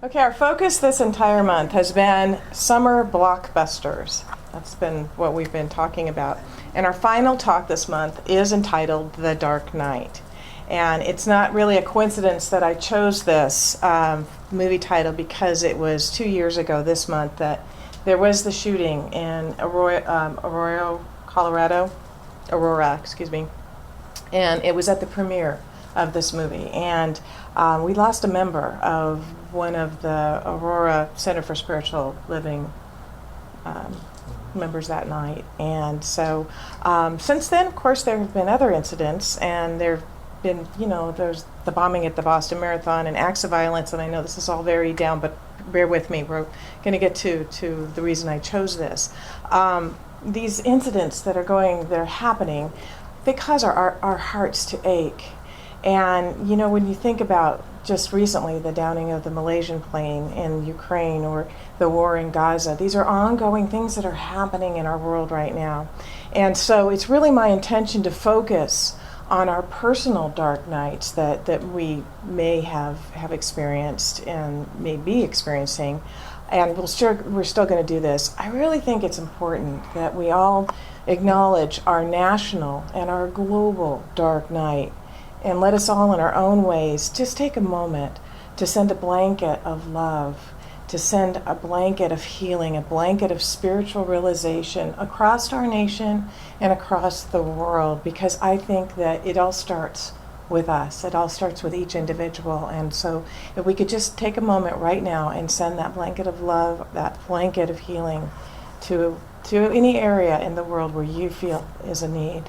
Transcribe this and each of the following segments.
Okay, our focus this entire month has been summer blockbusters. That's been what we've been talking about. And our final talk this month is entitled The Dark Knight. And it's not really a coincidence that I chose this movie title because it was 2 years ago this month that there was the shooting in Aurora, Colorado. And it was at the premiere of this movie. And we lost a member of one of the Aurora Center for Spiritual Living members that night. And so since then, of course, there have been other incidents, and there have been, there's the bombing at the Boston Marathon and acts of violence, and I know this is all very down, but bear with me. We're going to get to the reason I chose this. These incidents that are happening, they cause our hearts to ache. And, when you think about just recently the downing of the Malaysian plane in Ukraine or the war in Gaza, these are ongoing things that are happening in our world right now. And so it's really my intention to focus on our personal dark nights that we may have experienced and may be experiencing. And we're still going to do this. I really think it's important that we all acknowledge our national and our global dark night. And let us all in our own ways just take a moment to send a blanket of love, to send a blanket of healing, a blanket of spiritual realization across our nation and across the world, because I think that it all starts with us. It all starts with each individual. And so if we could just take a moment right now and send that blanket of love, that blanket of healing to any area in the world where you feel is a need.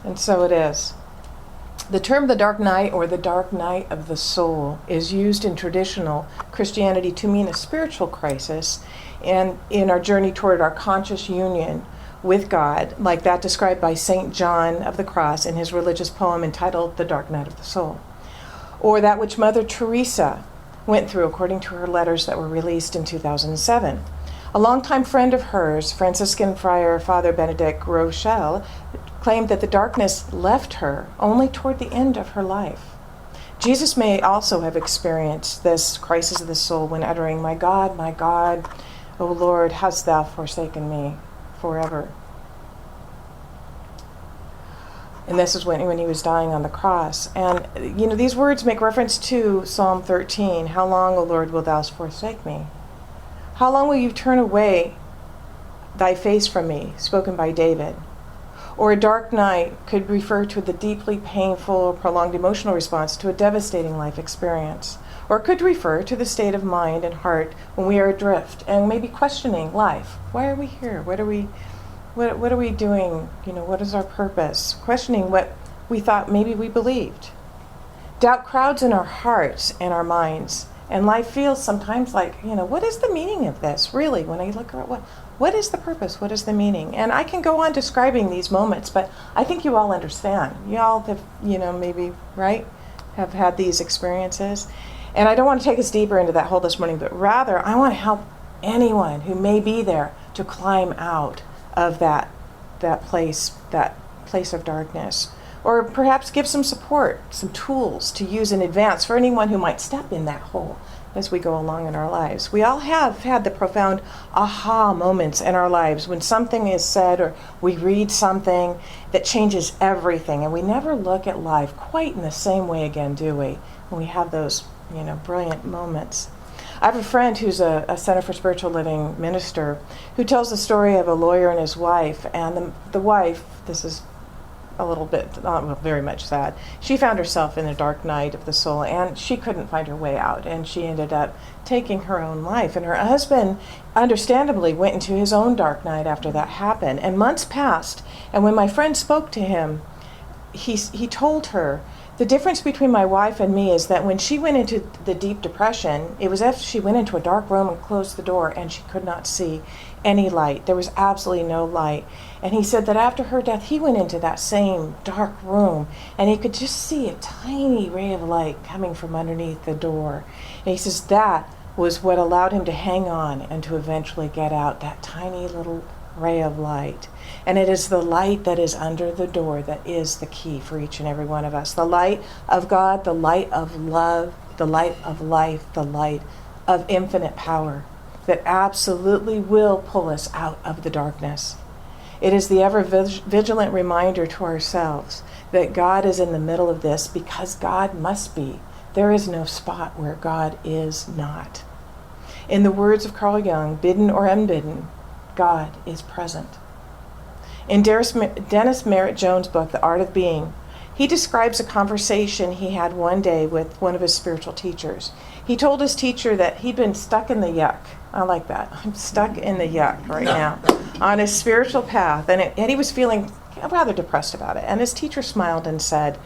And so it is. The term the dark night or the dark night of the soul is used in traditional Christianity to mean a spiritual crisis and in our journey toward our conscious union with God, like that described by St. John of the Cross in his religious poem entitled The Dark Night of the Soul, or that which Mother Teresa went through according to her letters that were released in 2007. A longtime friend of hers, Franciscan friar Father Benedict Rochelle, claimed that the darkness left her only toward the end of her life. Jesus may also have experienced this crisis of the soul when uttering, my God, O Lord, hast thou forsaken me forever?" And this is when he was dying on the cross. And, these words make reference to Psalm 13, "How long, O Lord, wilt thou forsake me? How long will you turn away thy face from me?" spoken by David. Or a dark night could refer to the deeply painful or prolonged emotional response to a devastating life experience. Or it could refer to the state of mind and heart when we are adrift and maybe questioning life. Why are we here? What are we doing? What is our purpose? Questioning what we thought maybe we believed. Doubt crowds in our hearts and our minds. And life feels sometimes like, what is the meaning of this? Really, when I look at what is the purpose? What is the meaning? And I can go on describing these moments, but I think you all understand. You all have, maybe, right, have had these experiences. And I don't want to take us deeper into that hole this morning, but rather I want to help anyone who may be there to climb out of that place of darkness. Or perhaps give some support, some tools to use in advance for anyone who might step in that hole as we go along in our lives. We all have had the profound aha moments in our lives when something is said or we read something that changes everything, and we never look at life quite in the same way again, do we? When we have those, brilliant moments. I have a friend who's a Center for Spiritual Living minister who tells the story of a lawyer and his wife, and the wife, this is a little bit, very much sad. She found herself in a dark night of the soul, and she couldn't find her way out, and she ended up taking her own life. And her husband, understandably, went into his own dark night after that happened. And months passed, and when my friend spoke to him, he told her The difference between my wife and me is that when she went into the deep depression, it was after she went into a dark room and closed the door and she could not see any light. There was absolutely no light. And he said that after her death, he went into that same dark room and he could just see a tiny ray of light coming from underneath the door. And he says that was what allowed him to hang on and to eventually get out, that tiny little ray of light. And it is the light that is under the door that is the key for each and every one of us. The light of God, the light of love, the light of life, the light of infinite power that absolutely will pull us out of the darkness. It is the ever vigilant reminder to ourselves that God is in the middle of this because God must be. There is no spot where God is not. In the words of Carl Jung, bidden or unbidden, God is present. In Dennis Merritt Jones' book, The Art of Being, he describes a conversation he had one day with one of his spiritual teachers. He told his teacher that he'd been stuck in the yuck. I like that. I'm stuck in the yuck right now on his spiritual path. And he was feeling rather depressed about it. And his teacher smiled and said,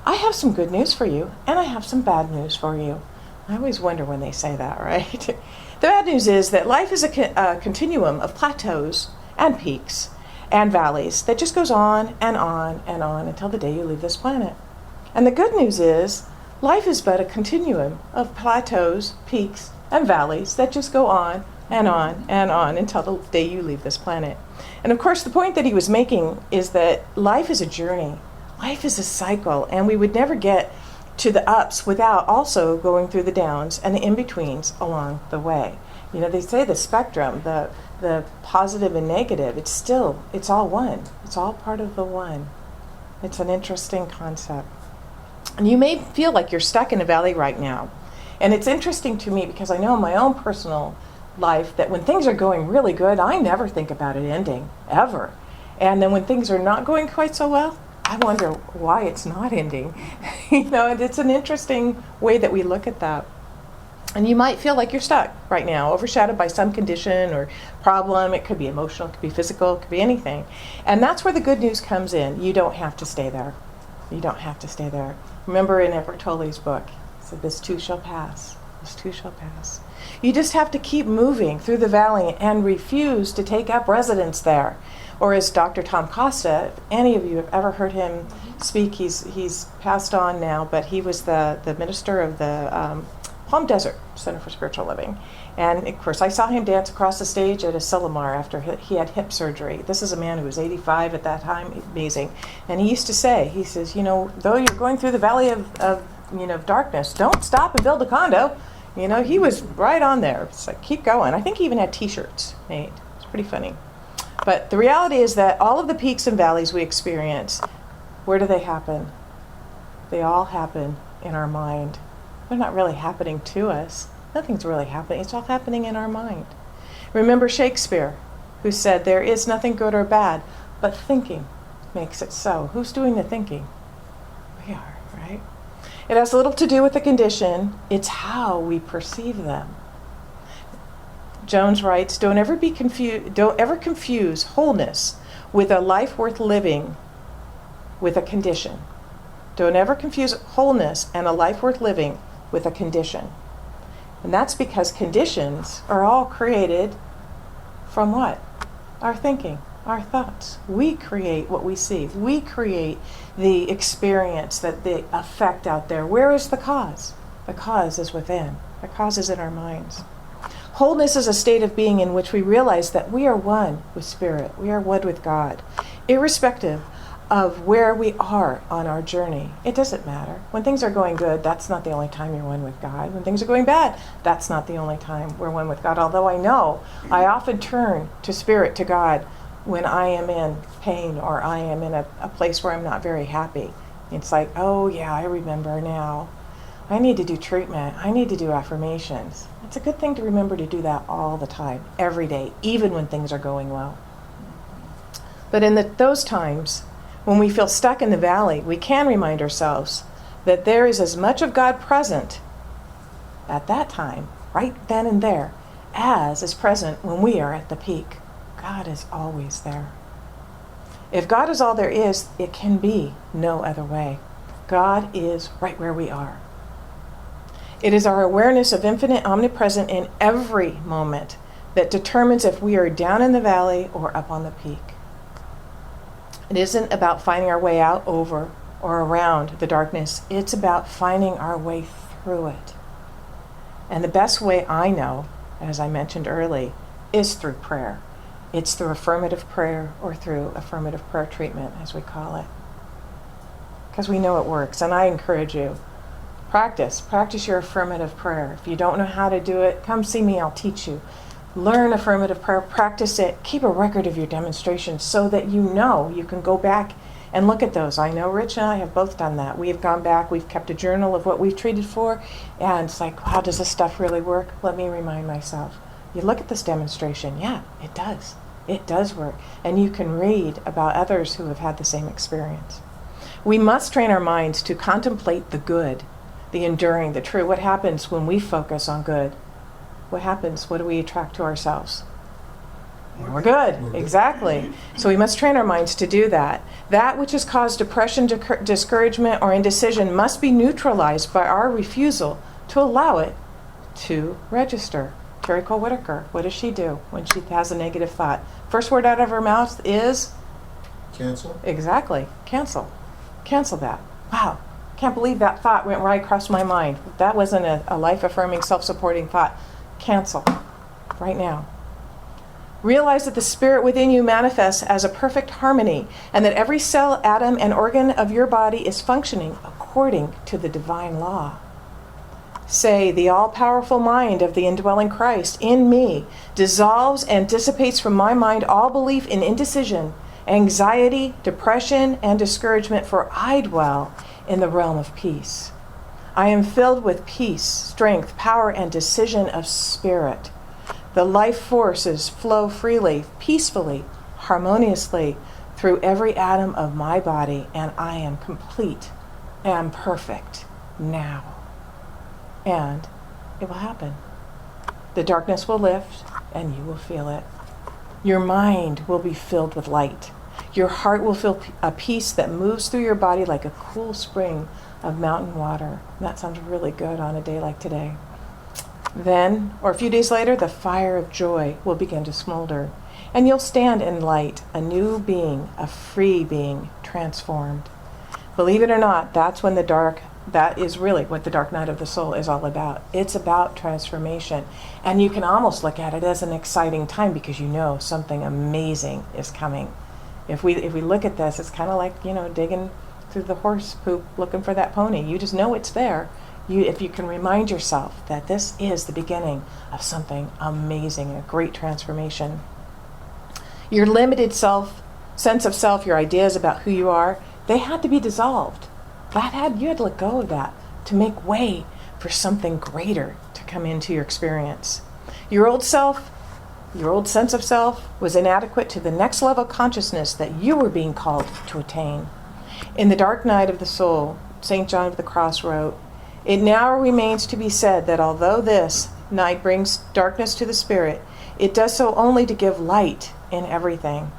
I have some good news for you, and I have some bad news for you. I always wonder when they say that, right? The bad news is that life is a continuum of plateaus and peaks and valleys that just goes on and on and on until the day you leave this planet. And the good news is life is but a continuum of plateaus, peaks, and valleys that just go on and on and on until the day you leave this planet. And of course, the point that he was making is that life is a journey. Life is a cycle, and we would never get to the ups without also going through the downs and the in-betweens along the way. You know, they say the spectrum, the positive and negative, it's all one. It's all part of the one. It's an interesting concept. And you may feel like you're stuck in a valley right now. And it's interesting to me because I know in my own personal life that when things are going really good, I never think about it ending, ever. And then when things are not going quite so well, I wonder why it's not ending. You know, and it's an interesting way that we look at that. And you might feel like you're stuck right now, overshadowed by some condition or problem. It could be emotional, it could be physical, it could be anything. And that's where the good news comes in. You don't have to stay there. You don't have to stay there. Remember in Eckhart Tolle's book, he said, this too shall pass. This too shall pass. You just have to keep moving through the valley and refuse to take up residence there. Or as Dr. Tom Costa, if any of you have ever heard him speak, he's passed on now, but he was the minister of the Palm Desert Center for Spiritual Living. And of course, I saw him dance across the stage at Asilomar after he had hip surgery. This is a man who was 85 at that time, amazing. And he used to say, he says, you know, though you're going through the valley of darkness, don't stop and build a condo. You know, he was right on there. It's like, keep going. I think he even had T-shirts made. It's pretty funny. But the reality is that all of the peaks and valleys we experience, where do they happen? They all happen in our mind. They're not really happening to us. Nothing's really happening. It's all happening in our mind. Remember Shakespeare, who said, there is nothing good or bad, but thinking makes it so. Who's doing the thinking? We are, right? It has little to do with the condition. It's how we perceive them. Jones writes, don't ever confuse wholeness with a life worth living with a condition. Don't ever confuse wholeness and a life worth living with a condition. And that's because conditions are all created from what? Our thinking, our thoughts. We create what we see. We create the experience, the effect out there. Where is the cause? The cause is within. The cause is in our minds. Wholeness is a state of being in which we realize that we are one with Spirit. We are one with God. Irrespective of where we are on our journey, it doesn't matter. When things are going good, that's not the only time you're one with God. When things are going bad, that's not the only time we're one with God. Although I know I often turn to Spirit, to God, when I am in pain or I am in a place where I'm not very happy. It's like, oh yeah, I remember now. I need to do treatment. I need to do affirmations. It's a good thing to remember to do that all the time, every day, even when things are going well. But in those times, when we feel stuck in the valley, we can remind ourselves that there is as much of God present at that time, right then and there, as is present when we are at the peak. God is always there. If God is all there is, it can be no other way. God is right where we are. It is our awareness of infinite omnipresent in every moment that determines if we are down in the valley or up on the peak. It isn't about finding our way out, over, or around the darkness. It's about finding our way through it. And the best way I know, as I mentioned early, is through prayer. It's through affirmative prayer, or through affirmative prayer treatment, as we call it. Because we know it works. And I encourage you, practice your affirmative prayer. If you don't know how to do it, come see me, I'll teach you. Learn affirmative prayer, practice it, keep a record of your demonstrations so that you know you can go back and look at those. I know Rich and I have both done that. We have gone back, we've kept a journal of what we've treated for, and it's like, wow, does this stuff really work? Let me remind myself. You look at this demonstration, yeah, it does. It does work. And you can read about others who have had the same experience. We must train our minds to contemplate the good, the enduring, the true. What happens when we focus on good? What happens? What do we attract to ourselves? We're good. Exactly. So we must train our minds to do that. That which has caused depression, discouragement, or indecision must be neutralized by our refusal to allow it to register. Terry Cole Whitaker, what does she do when she has a negative thought? First word out of her mouth is? Cancel. Exactly. Cancel. Cancel that. Wow. Can't believe that thought went right across my mind. That wasn't a life-affirming, self-supporting thought. Cancel. Right now. Realize that the spirit within you manifests as a perfect harmony, and that every cell, atom, and organ of your body is functioning according to the divine law. Say, the all-powerful mind of the indwelling Christ in me dissolves and dissipates from my mind all belief in indecision, anxiety, depression, and discouragement, for I dwell in the realm of peace. I am filled with peace, strength, power, and decision of spirit. The life forces flow freely, peacefully, harmoniously through every atom of my body, and I am complete and perfect now. And it will happen. The darkness will lift, and you will feel it. Your mind will be filled with light. Your heart will feel a peace that moves through your body like a cool spring of mountain water. That sounds really good on a day like today. Then, or a few days later, the fire of joy will begin to smolder, and you'll stand in light, a new being, a free being, transformed. Believe it or not, that is really what the dark night of the soul is all about. It's about transformation. And you can almost look at it as an exciting time because you know something amazing is coming. If we look at this, it's kind of like, digging through the horse poop looking for that pony. You just know it's there. If you can remind yourself that this is the beginning of something amazing, a great transformation. Your limited sense of self, your ideas about who you are, they had to be dissolved. You had to let go of that to make way for something greater to come into your experience. Your old sense of self was inadequate to the next level of consciousness that you were being called to attain. In the dark night of the soul, St. John of the Cross wrote, "It now remains to be said that although this night brings darkness to the spirit, it does so only to give light in everything.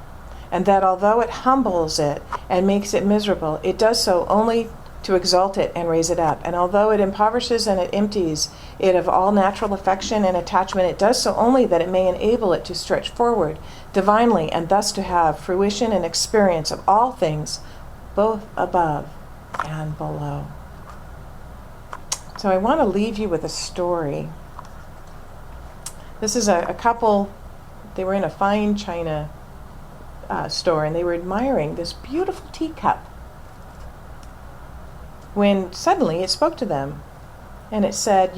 And that although it humbles it and makes it miserable, it does so only to exalt it and raise it up. And although it impoverishes and it empties it of all natural affection and attachment, it does so only that it may enable it to stretch forward divinely and thus to have fruition and experience of all things, both above and below." So I want to leave you with a story. This is a couple, they were in a fine china store, and they were admiring this beautiful teacup when suddenly it spoke to them, and it said,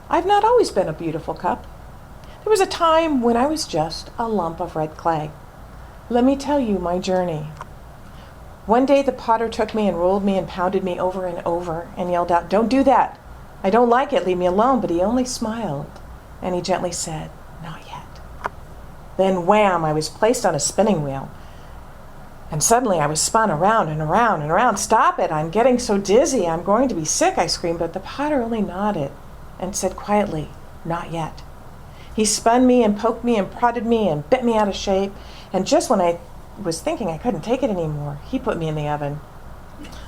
"I've not always been a beautiful cup. There was a time when I was just a lump of red clay. Let me tell you my journey. One day the potter took me and rolled me and pounded me over and over and yelled out, 'Don't do that. I don't like it. Leave me alone.' But he only smiled, and he gently said, 'Not yet.' Then wham, I was placed on a spinning wheel. And suddenly I was spun around and around and around. 'Stop it, I'm getting so dizzy. I'm going to be sick,' I screamed. But the potter only nodded and said quietly, 'Not yet.' He spun me and poked me and prodded me and bit me out of shape. And just when I was thinking I couldn't take it anymore, he put me in the oven.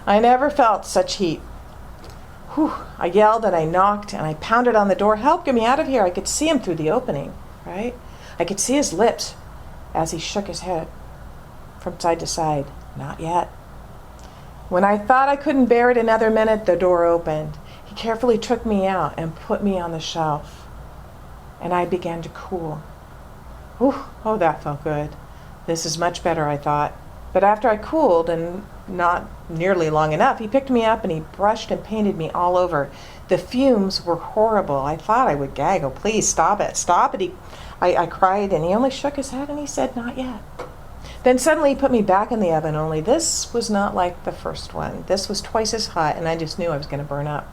I never felt such heat. Whew. I yelled and I knocked and I pounded on the door. Help, get me out of here. I could see him through the opening, right? I could see his lips as he shook his head from side to side. Not yet. When I thought I couldn't bear it another minute, the door opened. He carefully took me out and put me on the shelf. And I began to cool. Whew. Oh, that felt good. This is much better, I thought. But after I cooled, and not nearly long enough, he picked me up and he brushed and painted me all over. The fumes were horrible. I thought I would gag. Oh, please, stop it, stop it. I cried, and he only shook his head and he said, not yet. Then suddenly he put me back in the oven, only this was not like the first one. This was twice as hot, and I just knew I was going to burn up.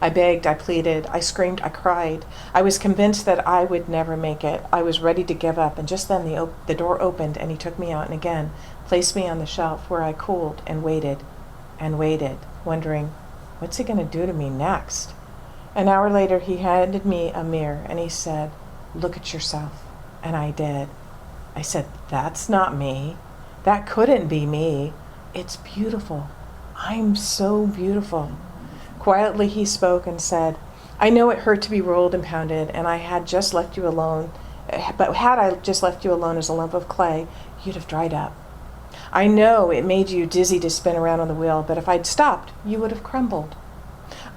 I begged, I pleaded, I screamed, I cried. I was convinced that I would never make it. I was ready to give up, and just then the door opened, and he took me out and again placed me on the shelf where I cooled and waited, wondering, what's he going to do to me next? An hour later, he handed me a mirror, and he said, look at yourself. And I did. I said, that's not me. That couldn't be me. It's beautiful. I'm so beautiful. Quietly he spoke and said, I know it hurt to be rolled and pounded, and I had just left you alone. But had I just left you alone as a lump of clay, you'd have dried up. I know it made you dizzy to spin around on the wheel, but if I'd stopped, you would have crumbled.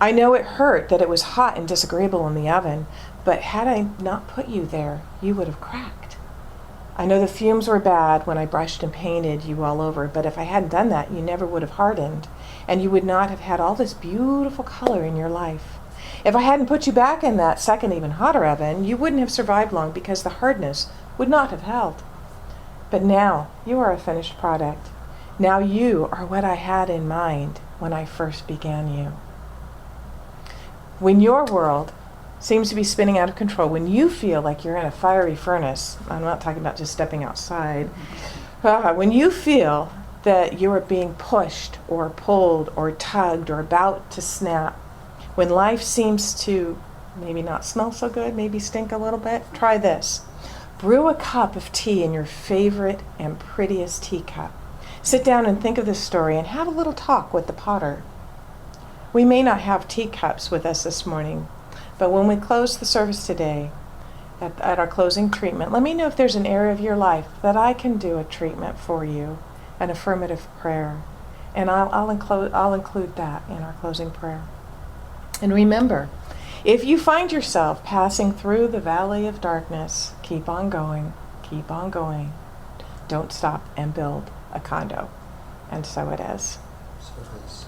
I know it hurt that it was hot and disagreeable in the oven, but had I not put you there, you would have cracked. I know the fumes were bad when I brushed and painted you all over, but if I hadn't done that, you never would have hardened, and you would not have had all this beautiful color in your life. If I hadn't put you back in that second, even hotter oven, you wouldn't have survived long because the hardness would not have held. But now you are a finished product. Now you are what I had in mind when I first began you. When your world seems to be spinning out of control, when you feel like you're in a fiery furnace, I'm not talking about just stepping outside, when you feel that you are being pushed or pulled or tugged or about to snap, when life seems to maybe not smell so good, maybe stink a little bit, try this. Brew a cup of tea in your favorite and prettiest teacup. Sit down and think of this story and have a little talk with the potter. We may not have teacups with us this morning, but when we close the service today, at our closing treatment, let me know if there's an area of your life that I can do a treatment for you, an affirmative prayer. And I'll include that in our closing prayer. And remember, if you find yourself passing through the valley of darkness, keep on going, keep on going. Don't stop and build a condo. And so it is. So it is.